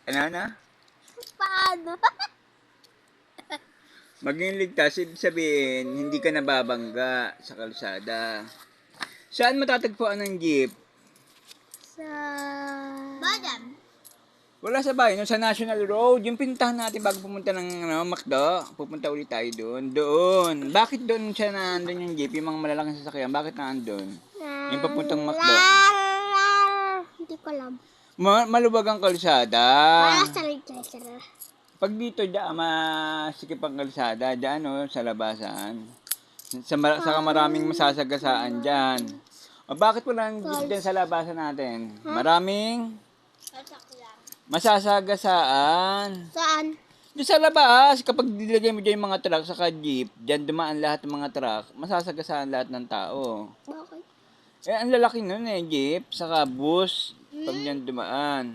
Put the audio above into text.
Ano na? Paano? Maging ligtas, ibig sabihin, hindi ka nababangga sa kalsada. Saan matatagpuan ng jeep? Sa... Badam. Wala sa bahay, no? Sa National Road. Yung pinuntahan natin bago pumunta ng McDo. Pupunta ulit tayo doon. Doon. Bakit doon siya nandun yung jeep? Yung mga malalaking sasakyan. Bakit nandun? Yung papuntang McDo. Hindi ko alam. Maluwag ang kalsada. Para sa literature. Pag dito, masikip ang kalsada. Diyan, no? Sa labasan. Saka maraming masasagasaan dyan. O bakit walang jeep dyan sa labasan natin? Maraming masasagasaan. Saan? Doon sa labas, kapag dilagay mo dyan yung mga truck saka jeep, dyan dumaan lahat ng mga truck, masasagasaan lahat ng tao. Bakit? Eh, ang lalaki nun jeep, saka bus, pag dyan dumaan.